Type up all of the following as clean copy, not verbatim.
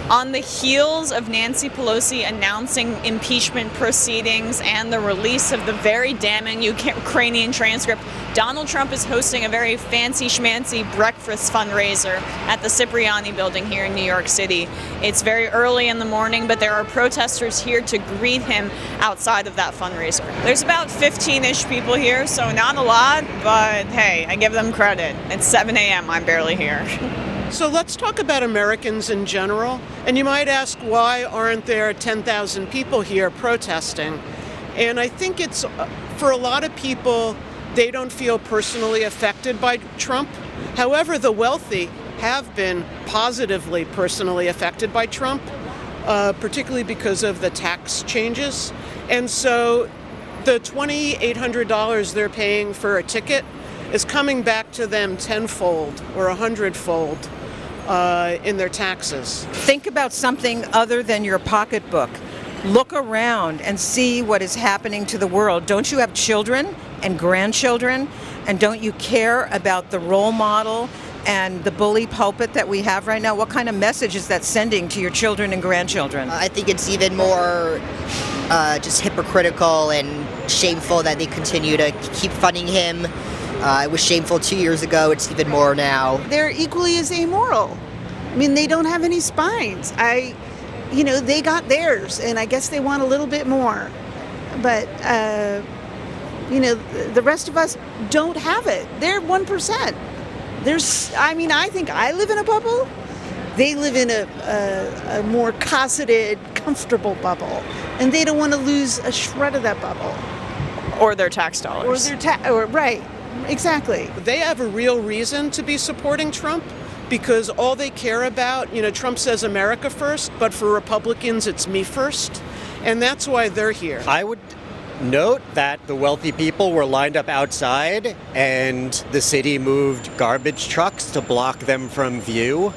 On the heels of Nancy Pelosi announcing impeachment proceedings and the release of the very damning Ukrainian transcript, Donald Trump is hosting a very fancy schmancy breakfast fundraiser at the Cipriani building here in New York City. It's very early in the morning, but there are protesters here to greet him outside of that fundraiser. There's about 15-ish people here, so not a lot, but hey, I give them credit. It's 7 a.m., I'm barely here. So let's talk about Americans in general. And you might ask, why aren't there 10,000 people here protesting? And I think it's, for a lot of people, they don't feel personally affected by Trump. However, the wealthy have been positively personally affected by Trump, particularly because of the tax changes. And so the $2,800 they're paying for a ticket is coming back to them tenfold or 100-fold in their taxes. Think about something other than your pocketbook. Look around and see what is happening to the world. Don't you have children and grandchildren? And don't you care about the role model and the bully pulpit that we have right now? What kind of message is that sending to your children and grandchildren? I think it's even more just hypocritical and shameful that they continue to keep funding him. It was shameful 2 years ago. It's even more now. They're equally as immoral. I mean, they don't have any spines. They got theirs, and I guess they want a little bit more. But, the rest of us don't have it. They're 1%. I think I live in a bubble. They live in a more cosseted, comfortable bubble, and they don't want to lose a shred of that bubble. Or their tax dollars. Right. Exactly. They have a real reason to be supporting Trump because all they care about, Trump says America first, but for Republicans, it's me first. And that's why they're here. I would note that the wealthy people were lined up outside and the city moved garbage trucks to block them from view,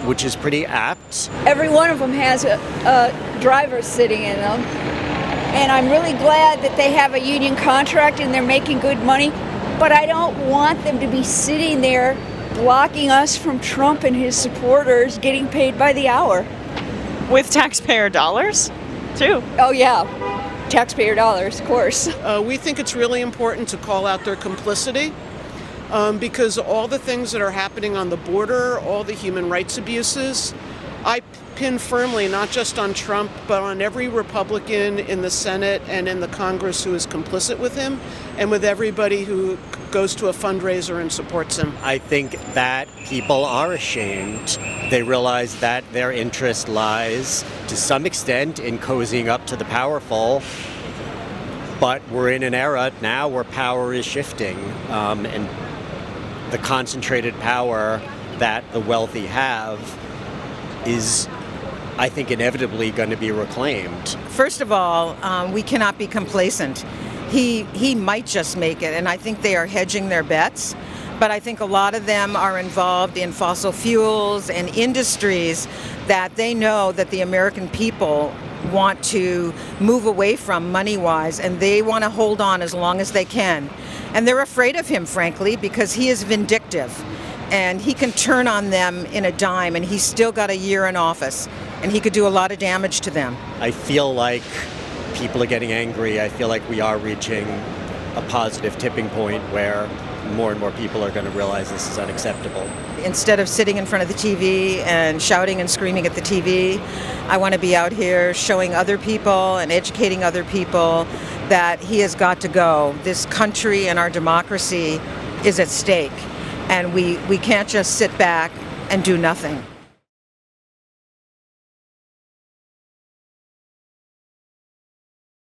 which is pretty apt. Every one of them has a driver sitting in them. And I'm really glad that they have a union contract and they're making good money. But I don't want them to be sitting there blocking us from Trump and his supporters getting paid by the hour. With taxpayer dollars, too. Oh, yeah. Taxpayer dollars, of course. We think it's really important to call out their complicity because all the things that are happening on the border, all the human rights abuses, I pin firmly not just on Trump, but on every Republican in the Senate and in the Congress who is complicit with him, and with everybody who goes to a fundraiser and supports him. I think that people are ashamed. They realize that their interest lies, to some extent, in cozying up to the powerful. But we're in an era now where power is shifting, and the concentrated power that the wealthy have is, I think, inevitably going to be reclaimed. First of all, we cannot be complacent. He might just make it, and I think they are hedging their bets. But I think a lot of them are involved in fossil fuels and industries that they know that the American people want to move away from money-wise, and they want to hold on as long as they can. And they're afraid of him, frankly, because he is vindictive. And he can turn on them in a dime, and he's still got a year in office, and he could do a lot of damage to them. I feel like people are getting angry. I feel like we are reaching a positive tipping point where more and more people are going to realize this is unacceptable. Instead of sitting in front of the TV and shouting and screaming at the TV, I want to be out here showing other people and educating other people that he has got to go. This country and our democracy is at stake. And we can't just sit back and do nothing.